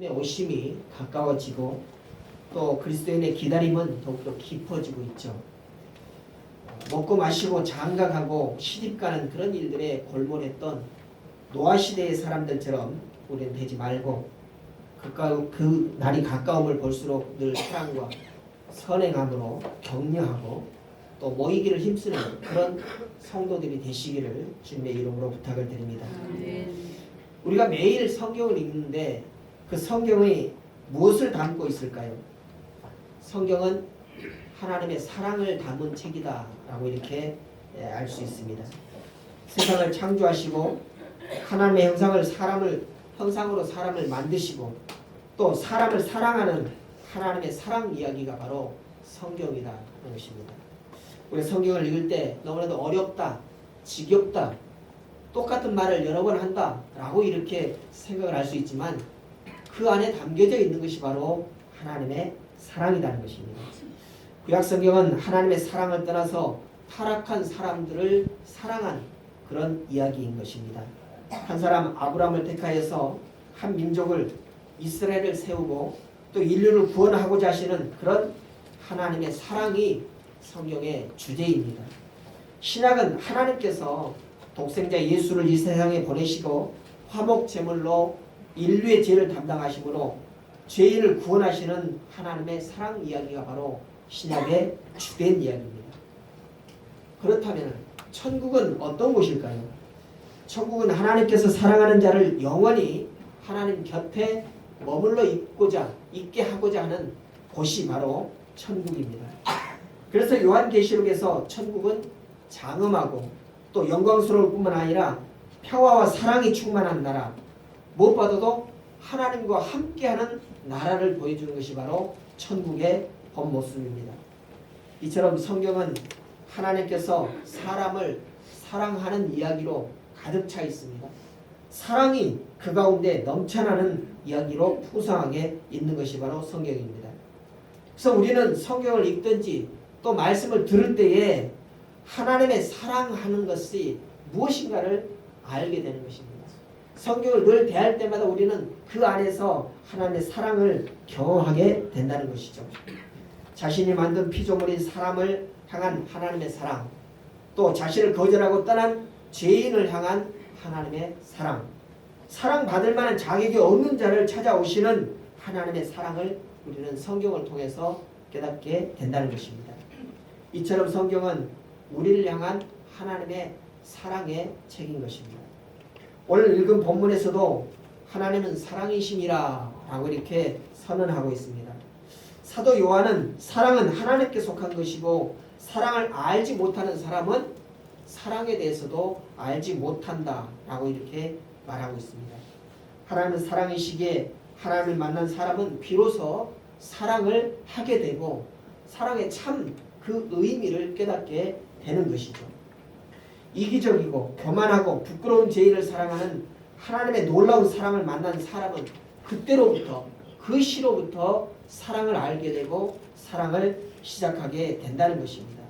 오심이 가까워지고 또 그리스도인의 기다림은 더욱더 깊어지고 있죠. 먹고 마시고 장가가고 시집가는 그런 일들에 골몰했던 노아시대의 사람들처럼 우리는 되지 말고 그 날이 가까움을 볼수록 늘 사랑과 선행함으로 격려하고 또 모이기를 힘쓰는 그런 성도들이 되시기를 주님의 이름으로 부탁을 드립니다. 우리가 매일 성경을 읽는데 그 성경이 무엇을 담고 있을까요? 성경은 하나님의 사랑을 담은 책이다 라고 이렇게 알 수 있습니다. 세상을 창조하시고 하나님의 형상으로 사람을 만드시고 또 사람을 사랑하는 하나님의 사랑 이야기가 바로 성경이라는 것입니다. 우리 성경을 읽을 때 너무나도 어렵다, 지겹다, 똑같은 말을 여러 번 한다 라고 이렇게 생각을 할 수 있지만 그 안에 담겨져 있는 것이 바로 하나님의 사랑이라는 것입니다. 구약 성경은 하나님의 사랑을 떠나서 타락한 사람들을 사랑한 그런 이야기인 것입니다. 한 사람 아브라함을 택하여서 한 민족을 이스라엘을 세우고 또 인류를 구원하고자 하시는 그런 하나님의 사랑이 성경의 주제입니다. 신약은 하나님께서 독생자 예수를 이 세상에 보내시고 화목 제물로 인류의 죄를 담당하심으로 죄인을 구원하시는 하나님의 사랑 이야기가 바로 신약의 주된 이야기입니다. 그렇다면 천국은 어떤 곳일까요? 천국은 하나님께서 사랑하는 자를 영원히 하나님 곁에 머물러 있게 하고자 하는 곳이 바로 천국입니다. 그래서 요한계시록에서 천국은 장엄하고 또 영광스러울 뿐만 아니라 평화와 사랑이 충만한 나라, 무엇보다도 하나님과 함께하는 나라를 보여주는 것이 바로 천국의 본 모습입니다. 이처럼 성경은 하나님께서 사람을 사랑하는 이야기로 가득 차 있습니다. 사랑이 그 가운데 넘쳐나는 이야기로 풍성하게 있는 것이 바로 성경입니다. 그래서 우리는 성경을 읽든지 또 말씀을 들을 때에 하나님의 사랑하는 것이 무엇인가를 알게 되는 것입니다. 성경을 늘 대할 때마다 우리는 그 안에서 하나님의 사랑을 경험하게 된다는 것이죠. 자신이 만든 피조물인 사람을 향한 하나님의 사랑, 또 자신을 거절하고 떠난 죄인을 향한 하나님의 사랑, 사랑받을 만한 자격이 없는 자를 찾아오시는 하나님의 사랑을 우리는 성경을 통해서 깨닫게 된다는 것입니다. 이처럼 성경은 우리를 향한 하나님의 사랑의 책인 것입니다. 오늘 읽은 본문에서도 하나님은 사랑이심이라 라고 이렇게 선언하고 있습니다. 사도 요한은 사랑은 하나님께 속한 것이고 사랑을 알지 못하는 사람은 사랑에 대해서도 알지 못한다 라고 이렇게 말하고 있습니다. 하나님은 사랑이시기에 하나님을 만난 사람은 비로소 사랑을 하게 되고 사랑의 참 그 의미를 깨닫게 되는 것이죠. 이기적이고 교만하고 부끄러운 죄인을 사랑하는 하나님의 놀라운 사랑을 만난 사람은 그때로부터 그 시로부터 사랑을 알게 되고 사랑을 시작하게 된다는 것입니다.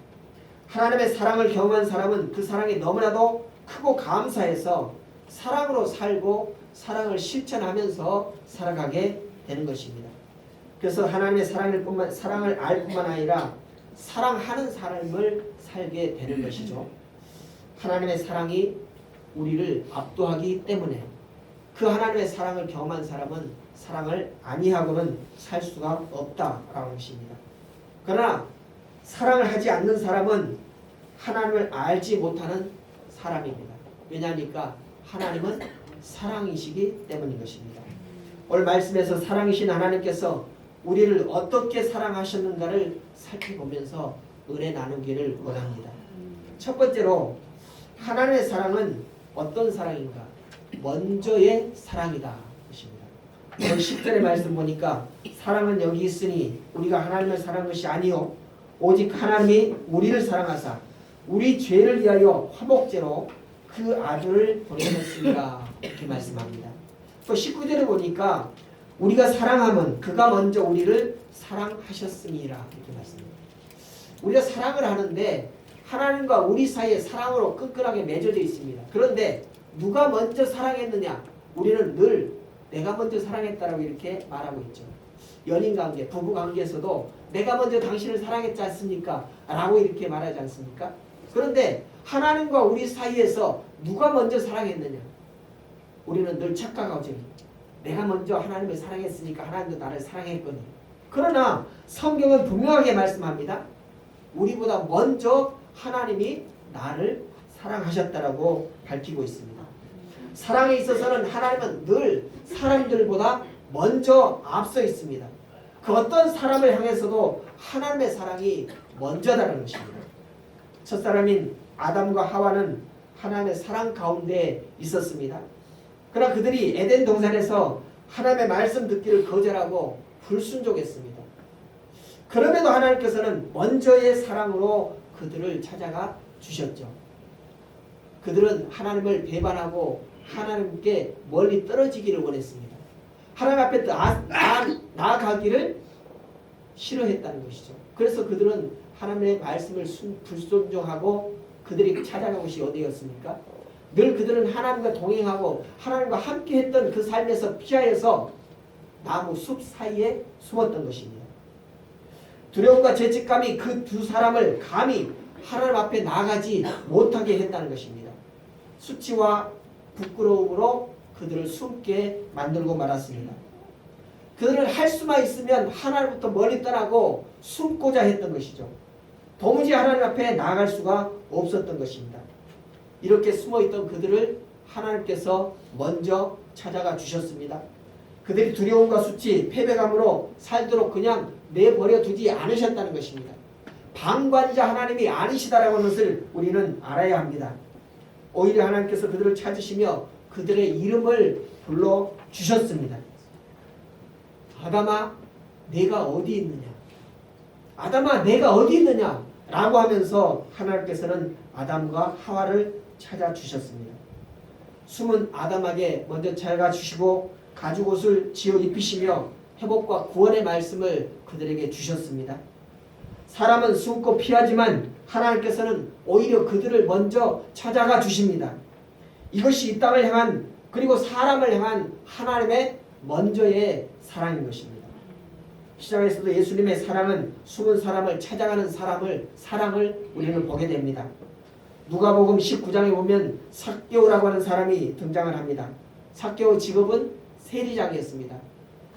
하나님의 사랑을 경험한 사람은 그 사랑이 너무나도 크고 감사해서 사랑으로 살고 사랑을 실천하면서 살아가게 되는 것입니다. 그래서 하나님의 사랑을 알 뿐만 아니라 사랑하는 삶을 살게 되는 것이죠. 하나님의 사랑이 우리를 압도하기 때문에 그 하나님의 사랑을 경험한 사람은 사랑을 아니하고는 살 수가 없다라는 것입니다. 그러나 사랑을 하지 않는 사람은 하나님을 알지 못하는 사람입니다. 왜냐하니까 하나님은 사랑이시기 때문인 것입니다. 오늘 말씀에서 사랑이신 하나님께서 우리를 어떻게 사랑하셨는가를 살펴보면서 은혜 나누기를 원합니다. 첫 번째로 하나님의 사랑은 어떤 사랑인가? 먼저의 사랑이다 것입니다. 오늘 10절의 말씀 보니까 사랑은 여기 있으니 우리가 하나님을 사랑한 것이 아니요 오직 하나님이 우리를 사랑하사 우리 죄를 위하여 화목제로 그 아들을 보내셨습니다. 이렇게 말씀합니다. 또 19절에 보니까 우리가 사랑하면 그가 먼저 우리를 사랑하셨음이라 이렇게 말씀합니다. 우리가 사랑을 하는데 하나님과 우리 사이에 사랑으로 끈끈하게 맺어져 있습니다. 그런데 누가 먼저 사랑했느냐? 우리는 늘 내가 먼저 사랑했다라고 이렇게 말하고 있죠. 연인관계, 부부관계에서도 내가 먼저 당신을 사랑했지 않습니까? 라고 이렇게 말하지 않습니까? 그런데 하나님과 우리 사이에서 누가 먼저 사랑했느냐? 우리는 늘 착각하죠. 내가 먼저 하나님을 사랑했으니까 하나님도 나를 사랑했거니. 그러나 성경은 분명하게 말씀합니다. 우리보다 먼저 하나님이 나를 사랑하셨다라고 밝히고 있습니다. 사랑에 있어서는 하나님은 늘 사람들보다 먼저 앞서 있습니다. 그 어떤 사람을 향해서도 하나님의 사랑이 먼저다라는 것입니다. 첫사람인 아담과 하와는 하나님의 사랑 가운데 있었습니다. 그러나 그들이 에덴 동산에서 하나님의 말씀 듣기를 거절하고 불순종했습니다. 그럼에도 하나님께서는 먼저의 사랑으로 그들을 찾아가 주셨죠. 그들은 하나님을 배반하고 하나님께 멀리 떨어지기를 원했습니다. 하나님 앞에 나아가기를 싫어했다는 것이죠. 그래서 그들은 하나님의 말씀을 불순종하고 그들이 찾아간 곳이 어디였습니까? 늘 그들은 하나님과 동행하고 하나님과 함께 했던 그 삶에서 피하여서 나무 숲 사이에 숨었던 것입니다. 두려움과 죄책감이 그 두 사람을 감히 하나님 앞에 나가지 못하게 했다는 것입니다. 수치와 부끄러움으로 그들을 숨게 만들고 말았습니다. 그들은 할 수만 있으면 하나님부터 멀리 떠나고 숨고자 했던 것이죠. 도무지 하나님 앞에 나아갈 수가 없었던 것입니다. 이렇게 숨어있던 그들을 하나님께서 먼저 찾아가 주셨습니다. 그들이 두려움과 수치, 패배감으로 살도록 그냥 내버려 두지 않으셨다는 것입니다. 방관자 하나님이 아니시다라는 것을 우리는 알아야 합니다. 오히려 하나님께서 그들을 찾으시며 그들의 이름을 불러주셨습니다. 아담아 내가 어디 있느냐? 아담아 내가 어디 있느냐? 라고 하면서 하나님께서는 아담과 하와를 찾아주셨습니다. 숨은 아담에게 먼저 찾아주시고 가죽옷을 지어 입히시며 회복과 구원의 말씀을 그들에게 주셨습니다. 사람은 숨고 피하지만 하나님께서는 오히려 그들을 먼저 찾아가 주십니다. 이것이 이 땅을 향한 그리고 사람을 향한 하나님의 먼저의 사랑인 것입니다. 시장에서도 예수님의 사랑은 숨은 사람을 찾아가는 사랑을 우리는 보게 됩니다. 누가복음 19장에 보면 삭개오라고 하는 사람이 등장을 합니다. 삭개오 직업은 세리장이었습니다.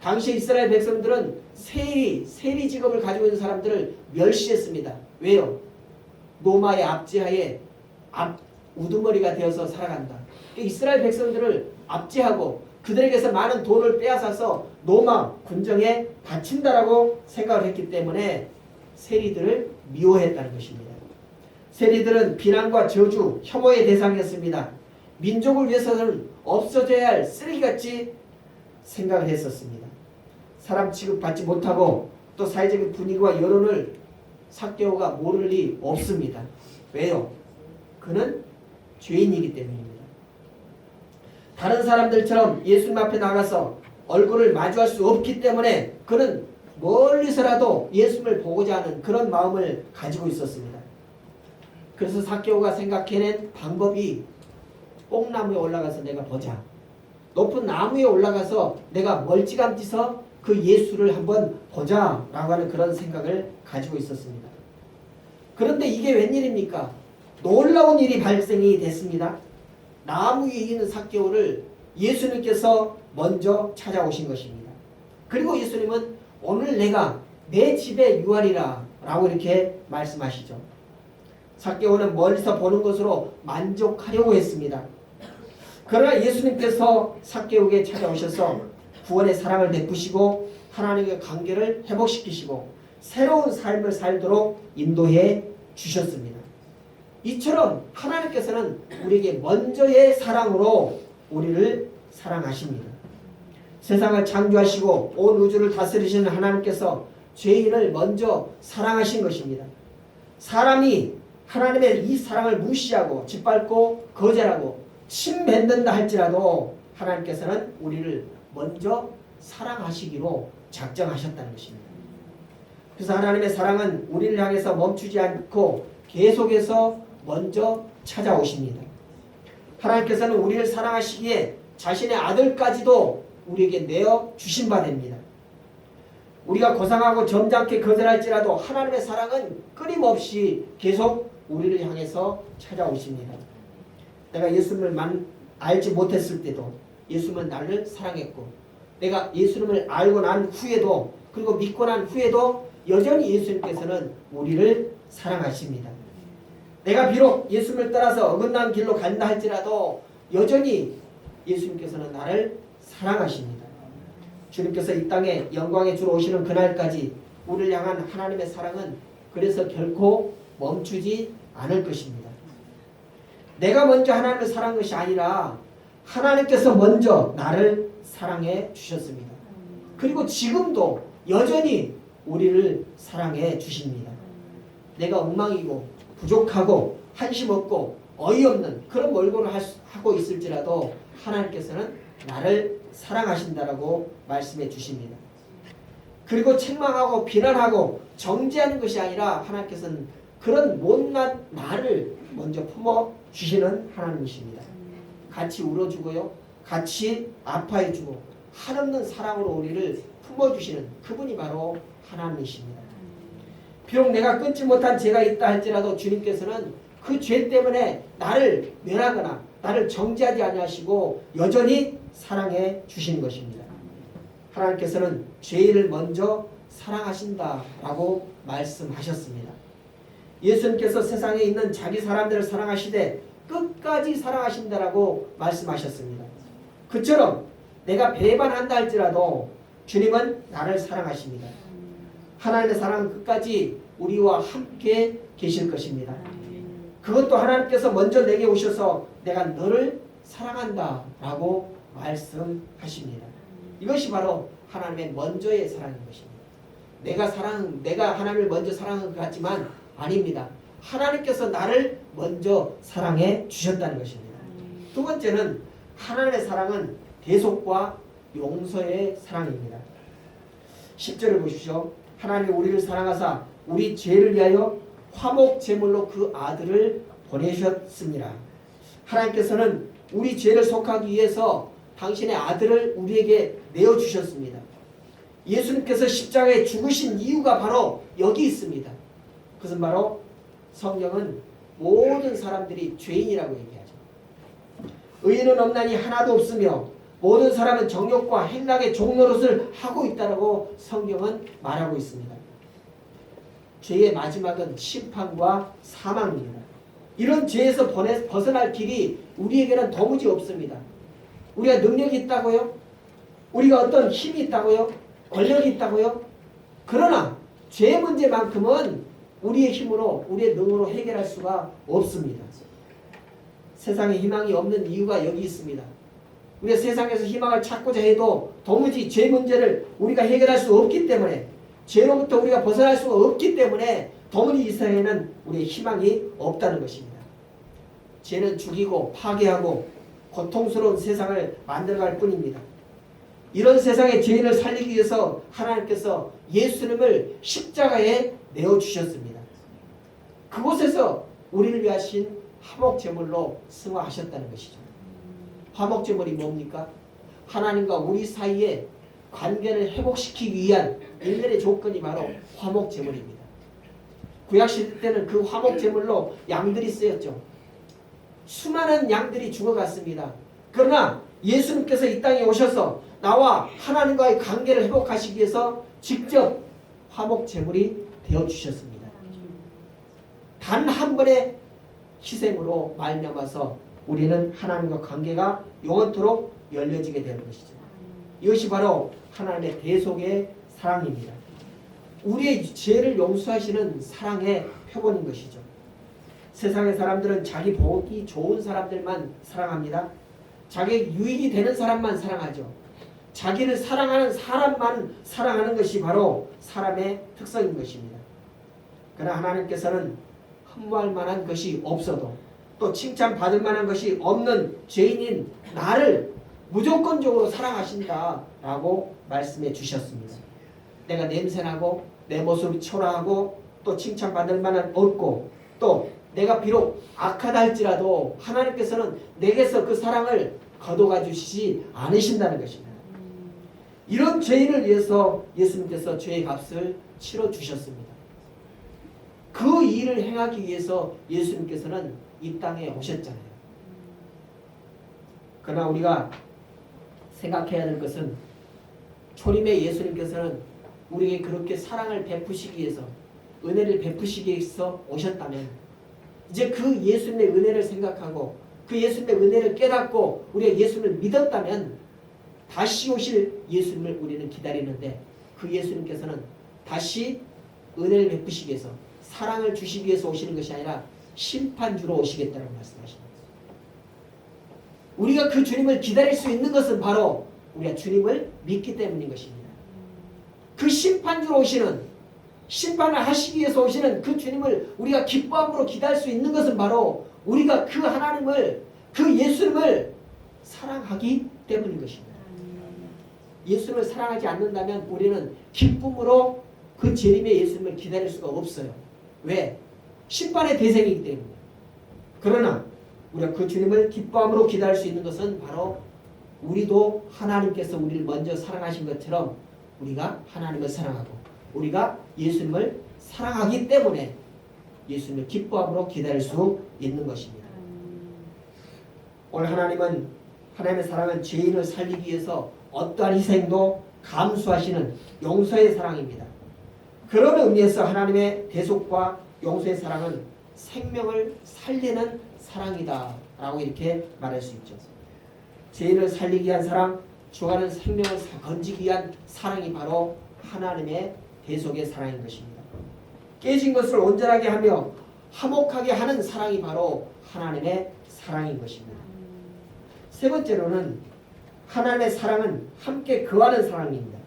당시 이스라엘 백성들은 세리 직업을 가지고 있는 사람들을 멸시했습니다. 왜요? 로마의 압제하에 우두머리가 되어서 살아간다. 이스라엘 백성들을 압제하고 그들에게서 많은 돈을 빼앗아서 로마 군정에 바친다라고 생각을 했기 때문에 세리들을 미워했다는 것입니다. 세리들은 비난과 저주, 혐오의 대상이었습니다. 민족을 위해서는 없어져야 할 쓰레기같이 생각을 했었습니다. 사람 취급받지 못하고 또 사회적인 분위기와 여론을 삭개오가 모를 리 없습니다. 왜요? 그는 죄인이기 때문입니다. 다른 사람들처럼 예수님 앞에 나가서 얼굴을 마주할 수 없기 때문에 그는 멀리서라도 예수님을 보고자 하는 그런 마음을 가지고 있었습니다. 그래서 삭개오가 생각해낸 방법이 뽕나무에 올라가서 내가 보자. 높은 나무에 올라가서 내가 멀찌감치서 그 예수를 한번 보자 라고 하는 그런 생각을 가지고 있었습니다. 그런데 이게 웬일입니까? 놀라운 일이 발생이 됐습니다. 나무 위에 있는 삭개오를 예수님께서 먼저 찾아오신 것입니다. 그리고 예수님은 오늘 내가 내 집에 유하리라 라고 이렇게 말씀하시죠. 삭개오는 멀리서 보는 것으로 만족하려고 했습니다. 그러나 예수님께서 삭개오에게 찾아오셔서 구원의 사랑을 베푸시고 하나님의 관계를 회복시키시고 새로운 삶을 살도록 인도해 주셨습니다. 이처럼 하나님께서는 우리에게 먼저의 사랑으로 우리를 사랑하십니다. 세상을 창조하시고 온 우주를 다스리시는 하나님께서 죄인을 먼저 사랑하신 것입니다. 사람이 하나님의 이 사랑을 무시하고 짓밟고 거절하고 침뱉는다 할지라도 하나님께서는 우리를 먼저 사랑하시기로 작정하셨다는 것입니다. 그래서 하나님의 사랑은 우리를 향해서 멈추지 않고 계속해서 먼저 찾아오십니다. 하나님께서는 우리를 사랑하시기에 자신의 아들까지도 우리에게 내어 주신 바 됩니다. 우리가 고상하고 점잖게 거절할지라도 하나님의 사랑은 끊임없이 계속 우리를 향해서 찾아오십니다. 내가 예수님을 알지 못했을 때도 예수님은 나를 사랑했고, 내가 예수님을 알고 난 후에도, 그리고 믿고 난 후에도 여전히 예수님께서는 우리를 사랑하십니다. 내가 비록 예수님을 따라서 어긋난 길로 간다 할지라도 여전히 예수님께서는 나를 사랑하십니다. 주님께서 이 땅에 영광의 주로 오시는 그날까지 우리를 향한 하나님의 사랑은 그래서 결코 멈추지 않을 것입니다. 내가 먼저 하나님을 사랑한 것이 아니라 하나님께서 먼저 나를 사랑해 주셨습니다. 그리고 지금도 여전히 우리를 사랑해 주십니다. 내가 엉망이고 부족하고 한심 없고 어이없는 그런 몰골을 하고 있을지라도 하나님께서는 나를 사랑하신다라고 말씀해 주십니다. 그리고 책망하고 비난하고 정죄하는 것이 아니라 하나님께서는 그런 못난 나를 먼저 품어 주시는 하나님이십니다. 같이 울어주고요, 같이 아파해주고 한없는 사랑으로 우리를 품어주시는 그분이 바로 하나님이십니다. 비록 내가 끊지 못한 죄가 있다 할지라도 주님께서는 그 죄 때문에 나를 멸하거나 나를 정죄하지 아니하시고 여전히 사랑해 주시는 것입니다. 하나님께서는 죄인을 먼저 사랑하신다라고 말씀하셨습니다. 예수님께서 세상에 있는 자기 사람들을 사랑하시되 끝까지 사랑하신다라고 말씀하셨습니다. 그처럼 내가 배반한다 할지라도 주님은 나를 사랑하십니다. 하나님의 사랑은 끝까지 우리와 함께 계실 것입니다. 그것도 하나님께서 먼저 내게 오셔서 내가 너를 사랑한다 라고 말씀하십니다. 이것이 바로 하나님의 먼저의 사랑인 것입니다. 내가 하나님을 먼저 사랑한 것 같지만 아닙니다. 하나님께서 나를 먼저 사랑해 주셨다는 것입니다. 두 번째는 하나님의 사랑은 대속과 용서의 사랑입니다. 10절을 보십시오. 하나님이 우리를 사랑하사 우리 죄를 위하여 화목 제물로 그 아들을 보내셨습니다. 하나님께서는 우리 죄를 속하기 위해서 당신의 아들을 우리에게 내어주셨습니다. 예수님께서 십자가에 죽으신 이유가 바로 여기 있습니다. 그것은 바로 성경은 모든 사람들이 죄인이라고 얘기하죠. 의인은 없나니 하나도 없으며 모든 사람은 정욕과 행락의 종노릇을 하고 있다고 성경은 말하고 있습니다. 죄의 마지막은 심판과 사망입니다. 이런 죄에서 벗어날 길이 우리에게는 도무지 없습니다. 우리가 능력이 있다고요? 우리가 어떤 힘이 있다고요? 권력이 있다고요? 그러나 죄 문제만큼은 우리의 힘으로, 우리의 능으로 해결할 수가 없습니다. 세상에 희망이 없는 이유가 여기 있습니다. 우리가 세상에서 희망을 찾고자 해도 도무지 죄 문제를 우리가 해결할 수 없기 때문에, 죄로부터 우리가 벗어날 수가 없기 때문에 도무지 이 세상에는 우리의 희망이 없다는 것입니다. 죄는 죽이고 파괴하고 고통스러운 세상을 만들어갈 뿐입니다. 이런 세상의 죄인을 살리기 위해서 하나님께서 예수님을 십자가에 내어주셨습니다. 그곳에서 우리를 위하신 화목제물로 승화하셨다는 것이죠. 화목제물이 뭡니까? 하나님과 우리 사이에 관계를 회복시키기 위한 일련의 조건이 바로 화목제물입니다. 구약시대 때는 그 화목제물로 양들이 쓰였죠. 수많은 양들이 죽어갔습니다. 그러나 예수님께서 이 땅에 오셔서 나와 하나님과의 관계를 회복하시기 위해서 직접 화목제물이 되어주셨습니다. 단 한 번의 희생으로 말미암아서 우리는 하나님과 관계가 영원토록 열려지게 되는 것이죠. 이것이 바로 하나님의 대속의 사랑입니다. 우리의 죄를 용서하시는 사랑의 표본인 것이죠. 세상의 사람들은 자기 보기 좋은 사람들만 사랑합니다. 자기 유익이 되는 사람만 사랑하죠. 자기를 사랑하는 사람만 사랑하는 것이 바로 사람의 특성인 것입니다. 그러나 하나님께서는 흠모할 만한 것이 없어도 또 칭찬받을 만한 것이 없는 죄인인 나를 무조건적으로 사랑하신다라고 말씀해 주셨습니다. 내가 냄새나고 내 모습이 초라하고 또 칭찬받을 만한 없고 또 내가 비록 악하다 할지라도 하나님께서는 내게서 그 사랑을 거둬가 주시지 않으신다는 것입니다. 이런 죄인을 위해서 예수님께서 죄의 값을 치러 주셨습니다. 그 일을 행하기 위해서 예수님께서는 이 땅에 오셨잖아요. 그러나 우리가 생각해야 될 것은 초림의 예수님께서는 우리에게 그렇게 사랑을 베푸시기 위해서, 은혜를 베푸시기 위해서 오셨다면, 이제 그 예수님의 은혜를 생각하고 그 예수님의 은혜를 깨닫고 우리가 예수님을 믿었다면 다시 오실 예수님을 우리는 기다리는데, 그 예수님께서는 다시 은혜를 베푸시기 위해서, 사랑을 주시기 위해서 오시는 것이 아니라 심판주로 오시겠다는 말씀하십니다. 우리가 그 주님을 기다릴 수 있는 것은 바로 우리가 주님을 믿기 때문인 것입니다. 그 심판주로 오시는, 심판을 하시기 위해서 오시는 그 주님을 우리가 기뻐함으로 기다릴 수 있는 것은 바로 우리가 그 하나님을, 그 예수님을 사랑하기 때문인 것입니다. 예수님을 사랑하지 않는다면 우리는 기쁨으로 그 재림의 예수님을 기다릴 수가 없어요. 왜? 심판의 대상이기 때문에. 그러나 우리가 그 주님을 기뻐함으로 기다릴 수 있는 것은 바로 우리도 하나님께서 우리를 먼저 사랑하신 것처럼 우리가 하나님을 사랑하고 우리가 예수님을 사랑하기 때문에 예수님을 기뻐함으로 기다릴 수 있는 것입니다. 오늘 하나님의 사랑은 죄인을 살리기 위해서 어떠한 희생도 감수하시는 용서의 사랑입니다. 그런 의미에서 하나님의 대속과 용서의 사랑은 생명을 살리는 사랑이다 라고 이렇게 말할 수 있죠. 죄인을 살리기 위한 사랑, 죽어가는 생명을 건지기 위한 사랑이 바로 하나님의 대속의 사랑인 것입니다. 깨진 것을 온전하게 하며 화목하게 하는 사랑이 바로 하나님의 사랑인 것입니다. 세 번째로는 하나님의 사랑은 함께 거하는 사랑입니다.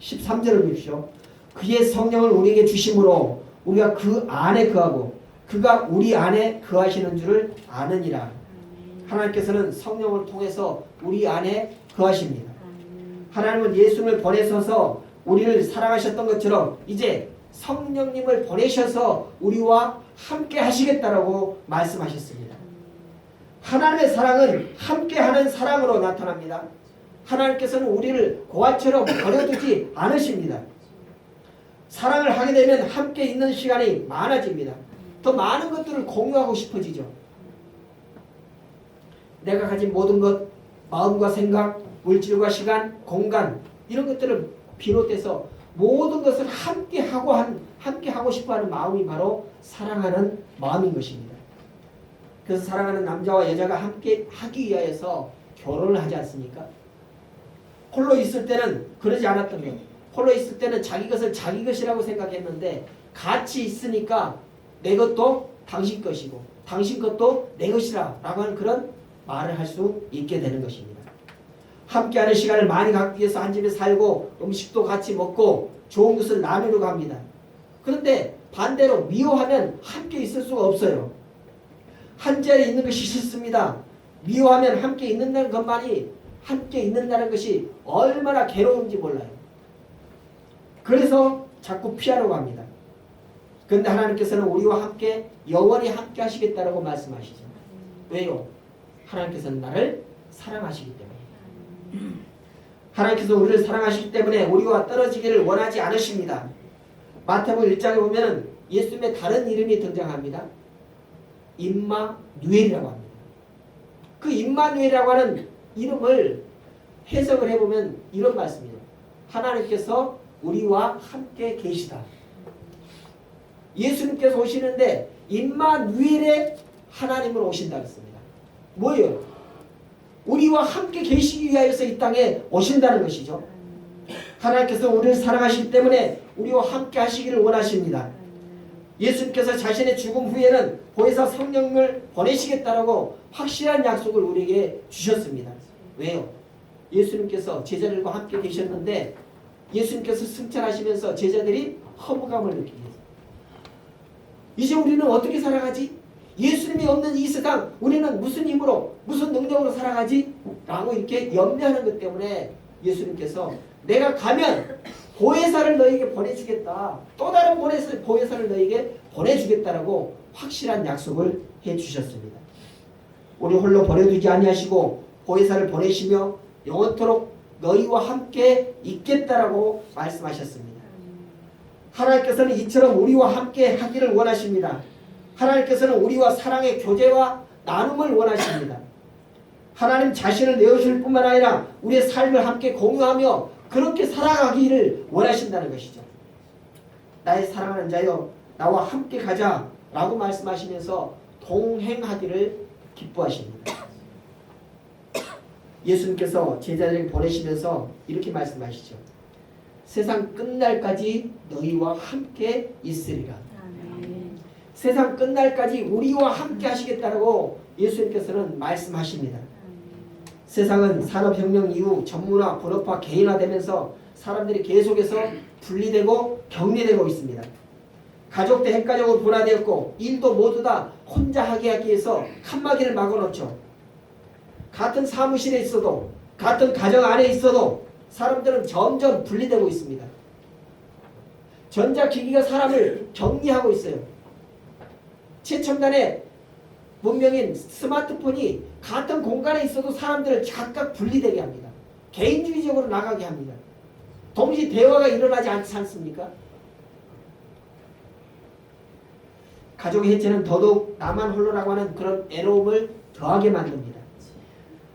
13절을 보십시오. 그의 성령을 우리에게 주심으로 우리가 그 안에 거하고 그가 우리 안에 거하시는 줄을 아느니라. 하나님께서는 성령을 통해서 우리 안에 거하십니다. 하나님은 예수님을 보내셔서 우리를 사랑하셨던 것처럼 이제 성령님을 보내셔서 우리와 함께 하시겠다라고 말씀하셨습니다. 하나님의 사랑은 함께하는 사랑으로 나타납니다. 하나님께서는 우리를 고아처럼 버려두지 않으십니다. 사랑을 하게 되면 함께 있는 시간이 많아집니다. 더 많은 것들을 공유하고 싶어지죠. 내가 가진 모든 것, 마음과 생각, 물질과 시간, 공간 이런 것들을 비롯해서 모든 것을 함께 하고 싶어하는 마음이 바로 사랑하는 마음인 것입니다. 그래서 사랑하는 남자와 여자가 함께 하기 위하여서 결혼을 하지 않습니까? 홀로 있을 때는 그러지 않았던 것. 홀로 있을 때는 자기 것을 자기 것이라고 생각했는데 같이 있으니까 내 것도 당신 것이고 당신 것도 내 것이라 라고 하는 그런 말을 할 수 있게 되는 것입니다. 함께하는 시간을 많이 갖기 위해서 한 집에 살고 음식도 같이 먹고 좋은 것을 나누려고 합니다. 그런데 반대로 미워하면 함께 있을 수가 없어요. 한 자리에 있는 것이 싫습니다. 미워하면 함께 있는다는 것만이 함께 있는다는 것이 얼마나 괴로운지 몰라요. 그래서 자꾸 피하려고 합니다. 그런데 하나님께서는 우리와 함께 영원히 함께 하시겠다라고 말씀하시죠. 왜요? 하나님께서는 나를 사랑하시기 때문에. 하나님께서 우리를 사랑하시기 때문에 우리와 떨어지기를 원하지 않으십니다. 마태복음 1장에 보면 예수님의 다른 이름이 등장합니다. 임마누엘이라고 합니다. 그 임마누엘이라고 하는 이름을 해석을 해보면 이런 말씀이에요. 하나님께서 우리와 함께 계시다. 예수님께서 오시는데 임마누엘의 하나님으로 오신다고 했습니다. 뭐예요? 우리와 함께 계시기 위하여서 이 땅에 오신다는 것이죠. 하나님께서 우리를 사랑하시기 때문에 우리와 함께 하시기를 원하십니다. 예수님께서 자신의 죽음 후에는 보혜사 성령을 보내시겠다라고 확실한 약속을 우리에게 주셨습니다. 왜요? 예수님께서 제자들과 함께 계셨는데 예수님께서 승천하시면서 제자들이 허무감을 느끼게 했어요. 이제 우리는 어떻게 살아가지? 예수님이 없는 이 세상 우리는 무슨 힘으로 무슨 능력으로 살아가지? 라고 이렇게 염려하는 것 때문에 예수님께서 내가 가면 보혜사를 너에게 보내주겠다. 또 다른 보혜사를 너에게 보내주겠다라고 확실한 약속을 해주셨습니다. 우리 홀로 버려두지 아니하시고 보혜사를 보내시며 영원토록 너희와 함께 있겠다라고 말씀하셨습니다. 하나님께서는 이처럼 우리와 함께 하기를 원하십니다. 하나님께서는 우리와 사랑의 교제와 나눔을 원하십니다. 하나님 자신을 내어줄 뿐만 아니라 우리의 삶을 함께 공유하며 그렇게 살아가기를 원하신다는 것이죠. 나의 사랑하는 자여 나와 함께 가자 라고 말씀하시면서 동행하기를 기뻐하십니다. 예수님께서 제자들을 보내시면서 이렇게 말씀하시죠. 세상 끝날까지 너희와 함께 있으리라. 세상 끝날까지 우리와 함께 하시겠다고 예수님께서는 말씀하십니다. 세상은 산업혁명 이후 전문화, 분업화, 개인화되면서 사람들이 계속해서 분리되고 격리되고 있습니다. 가족도 핵가족으로 분화되었고 일도 모두 다 혼자 하게 하기 위해서 칸막이를 막아놓죠. 같은 사무실에 있어도 같은 가정 안에 있어도 사람들은 점점 분리되고 있습니다. 전자기기가 사람을 격리하고 있어요. 최첨단의 문명인 스마트폰이 같은 공간에 있어도 사람들을 각각 분리되게 합니다. 개인주의적으로 나가게 합니다. 동시에 대화가 일어나지 않지 않습니까? 가족의 해체는 더더욱 나만 홀로라고 하는 그런 애로움을 더하게 만듭니다.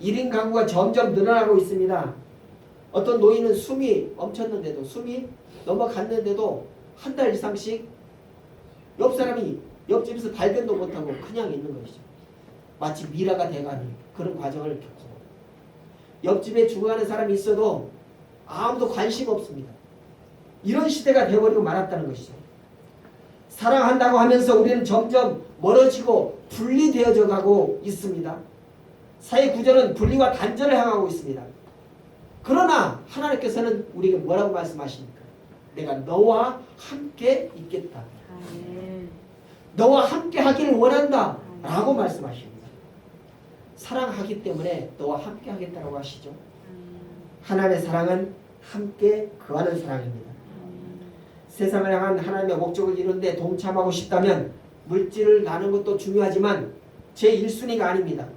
1인 가구가 점점 늘어나고 있습니다. 어떤 노인은 숨이 멈췄는데도 숨이 넘어갔는데도 한 달 이상씩 옆 사람이 옆집에서 발견도 못하고 그냥 있는 것이죠. 마치 미라가 돼가는 그런 과정을 겪고 옆집에 죽어가는 사람이 있어도 아무도 관심 없습니다. 이런 시대가 되어버리고 말았다는 것이죠. 사랑한다고 하면서 우리는 점점 멀어지고 분리되어져 가고 있습니다. 사회 구조는 분리와 단절을 향하고 있습니다. 그러나 하나님께서는 우리에게 뭐라고 말씀하십니까? 내가 너와 함께 있겠다. 너와 함께 하기를 원한다 라고 말씀하십니다. 사랑하기 때문에 너와 함께 하겠다고 하시죠. 하나님의 사랑은 함께 거하는 사랑입니다. 세상을 향한 하나님의 목적을 이루는데 동참하고 싶다면 물질을 나누는 것도 중요하지만 제 1순위가 아닙니다.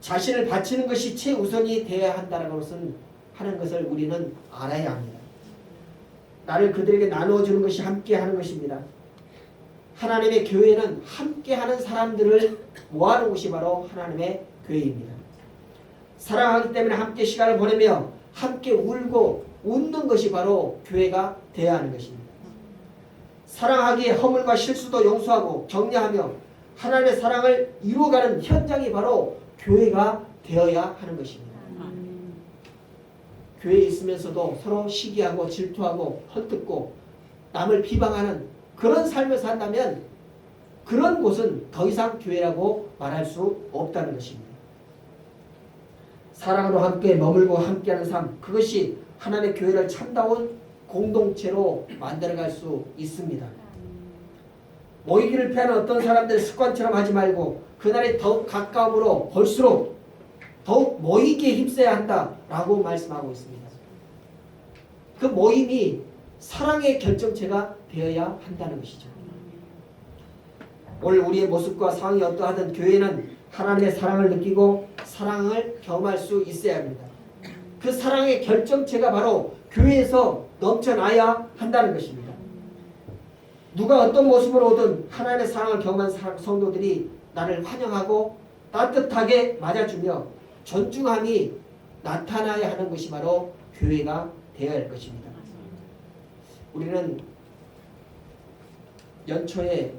자신을 바치는 것이 최우선이 되어야 한다는 것은 하는 것을 우리는 알아야 합니다. 나를 그들에게 나누어 주는 것이 함께 하는 것입니다. 하나님의 교회는 함께 하는 사람들을 모아놓은 곳이 바로 하나님의 교회입니다. 사랑하기 때문에 함께 시간을 보내며 함께 울고 웃는 것이 바로 교회가 되어야 하는 것입니다. 사랑하기에 허물과 실수도 용서하고 격려하며 하나님의 사랑을 이루어가는 현장이 바로 교회가 되어야 하는 것입니다. 교회에 있으면서도 서로 시기하고 질투하고 헐뜯고 남을 비방하는 그런 삶을 산다면 그런 곳은 더 이상 교회라고 말할 수 없다는 것입니다. 사랑으로 함께 머물고 함께하는 삶, 그것이 하나님의 교회를 참다운 공동체로 만들어갈 수 있습니다. 모이기를 피하는 어떤 사람들 습관처럼 하지 말고 그날이 더욱 가까움으로 볼수록 더욱 모이기에 힘써야 한다라고 말씀하고 있습니다. 그 모임이 사랑의 결정체가 되어야 한다는 것이죠. 오늘 우리의 모습과 상황이 어떠하든 교회는 하나님의 사랑을 느끼고 사랑을 경험할 수 있어야 합니다. 그 사랑의 결정체가 바로 교회에서 넘쳐나야 한다는 것입니다. 누가 어떤 모습으로 오든 하나님의 사랑을 경험한 성도들이 나를 환영하고 따뜻하게 맞아주며 존중함이 나타나야 하는 것이 바로 교회가 되어야 할 것입니다. 우리는 연초에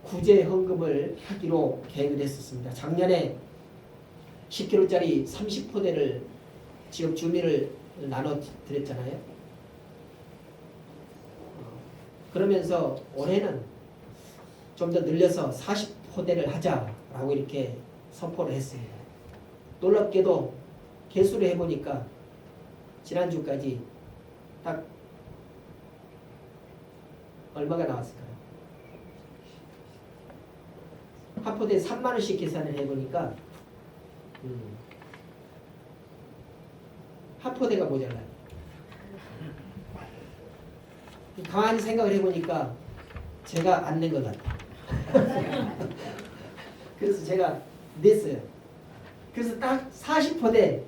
구제 헌금을 하기로 계획을 했었습니다. 작년에 10kg짜리 30포대를 지역 주민을 나눠드렸잖아요. 그러면서 올해는 좀 더 늘려서 40포대를 하자라고 이렇게 선포를 했습니다. 놀랍게도 개수를 해보니까 지난주까지 딱 얼마가 나왔을까요? 한 포대에 3만원씩 계산을 해보니까 한 포대가 모자라요. 가만히 생각을 해보니까 제가 안 낸 것 같아요. 그래서 제가 냈어요. 그래서 딱 40포대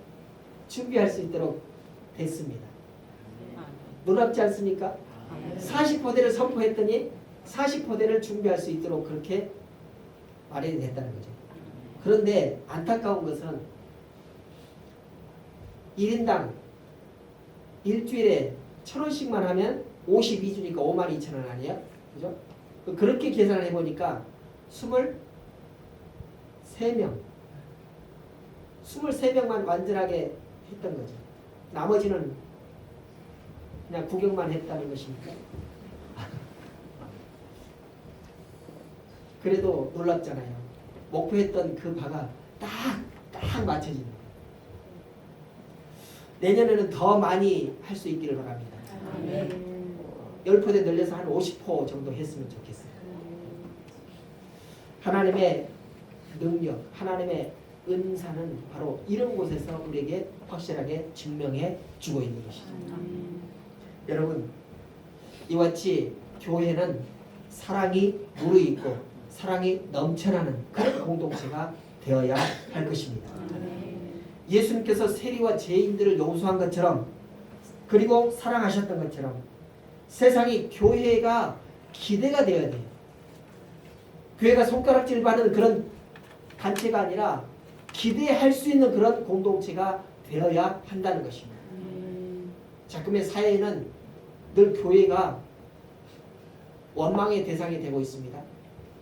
준비할 수 있도록 됐습니다. 놀랍지 않습니까? 40포대를 선포했더니 40포대를 준비할 수 있도록 그렇게 마련이 됐다는 거죠. 그런데 안타까운 것은 1인당 일주일에 1,000원씩만 하면 52주니까 52,000원 아니에요? 그죠? 그렇게 계산을 해보니까 23명만 완전하게 했던 거죠. 나머지는 그냥 구경만 했다는 것입니까? 그래도 놀랍잖아요. 목표했던 그 바가 딱 맞춰지는 거예요. 내년에는 더 많이 할 수 있기를 바랍니다. 10포대 늘려서 한 50포 정도 했으면 좋겠어요. 하나님의 능력, 하나님의 은사는 바로 이런 곳에서 우리에게 확실하게 증명해 주고 있는 것이죠. 여러분, 이와 같이 교회는 사랑이 무르익고 사랑이 넘쳐나는 그런 공동체가 되어야 할 것입니다. 예수님께서 세리와 죄인들을 용서한 것처럼, 그리고 사랑하셨던 것처럼 세상이 교회가 기대가 되어야 돼요. 교회가 손가락질 받는 그런 단체가 아니라 기대할 수 있는 그런 공동체가 되어야 한다는 것입니다. 자꾸의 사회에는 늘 교회가 원망의 대상이 되고 있습니다.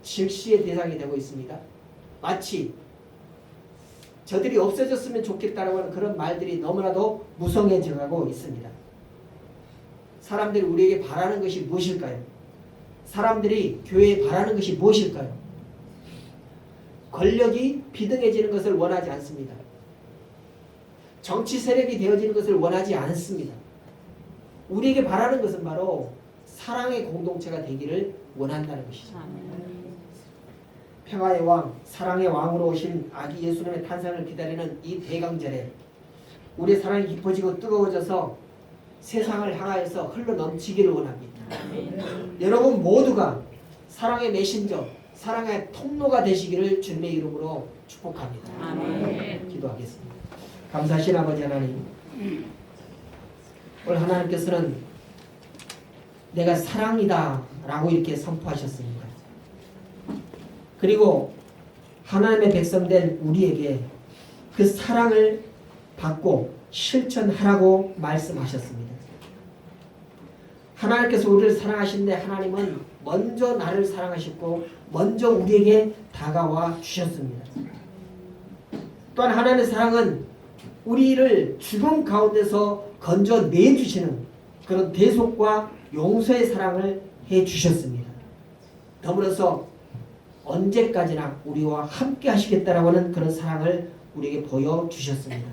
질시의 대상이 되고 있습니다. 마치 저들이 없어졌으면 좋겠다라고 하는 그런 말들이 너무나도 무성해져 가고 있습니다. 사람들이 우리에게 바라는 것이 무엇일까요? 사람들이 교회에 바라는 것이 무엇일까요? 권력이 비등해지는 것을 원하지 않습니다. 정치 세력이 되어지는 것을 원하지 않습니다. 우리에게 바라는 것은 바로 사랑의 공동체가 되기를 원한다는 것이죠. 평화의 왕, 사랑의 왕으로 오신 아기 예수님의 탄생을 기다리는 이 대강절에 우리의 사랑이 깊어지고 뜨거워져서 세상을 향하여서 흘러넘치기를 원합니다. 여러분 모두가 사랑의 메신저, 사랑의 통로가 되시기를 주님의 이름으로 축복합니다. 기도하겠습니다. 감사하신 아버지 하나님, 오늘 하나님께서는 내가 사랑이다 라고 이렇게 선포하셨습니다. 그리고 하나님의 백성된 우리에게 그 사랑을 받고 실천하라고 말씀하셨습니다. 하나님께서 우리를 사랑하신데 하나님은 먼저 나를 사랑하셨고 먼저 우리에게 다가와 주셨습니다. 또한 하나님의 사랑은 우리를 죽음 가운데서 건져내주시는 그런 대속과 용서의 사랑을 해주셨습니다. 더불어서 언제까지나 우리와 함께 하시겠다라고 하는 그런 사랑을 우리에게 보여주셨습니다.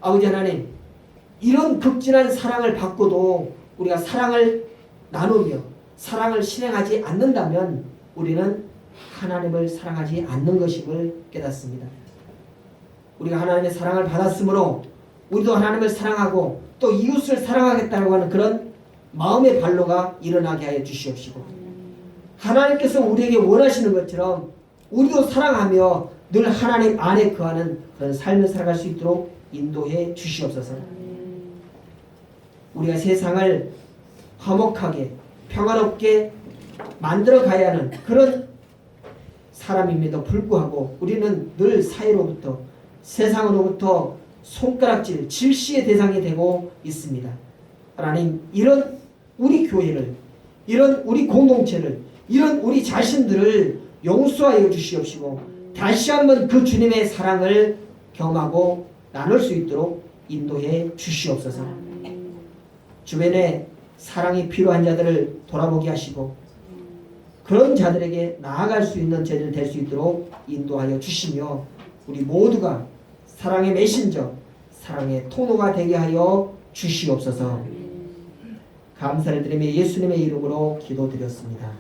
아버지 하나님, 이런 극진한 사랑을 받고도 우리가 사랑을 나누며 사랑을 실행하지 않는다면 우리는 하나님을 사랑하지 않는 것임을 깨닫습니다. 우리가 하나님의 사랑을 받았으므로 우리도 하나님을 사랑하고 또 이웃을 사랑하겠다고 하는 그런 마음의 발로가 일어나게 하여 주시옵시고, 하나님께서 우리에게 원하시는 것처럼 우리도 사랑하며 늘 하나님 안에 거하는 그런 삶을 살아갈 수 있도록 인도해 주시옵소서. 우리가 세상을 화목하게 평화롭게 만들어 가야 하는 그런 사람임에도 불구하고 우리는 늘 사회로부터, 세상으로부터 손가락질, 질시의 대상이 되고 있습니다. 하나님, 이런 우리 교회를, 이런 우리 공동체를, 이런 우리 자신들을 용서하여 주시옵시고 다시 한번 그 주님의 사랑을 경험하고 나눌 수 있도록 인도해 주시옵소서. 주변에 사랑이 필요한 자들을 돌아보게 하시고 그런 자들에게 나아갈 수 있는 제들 될 수 있도록 인도하여 주시며 우리 모두가 사랑의 메신저, 사랑의 통로가 되게 하여 주시옵소서. 감사를 드리며 예수님의 이름으로 기도드렸습니다.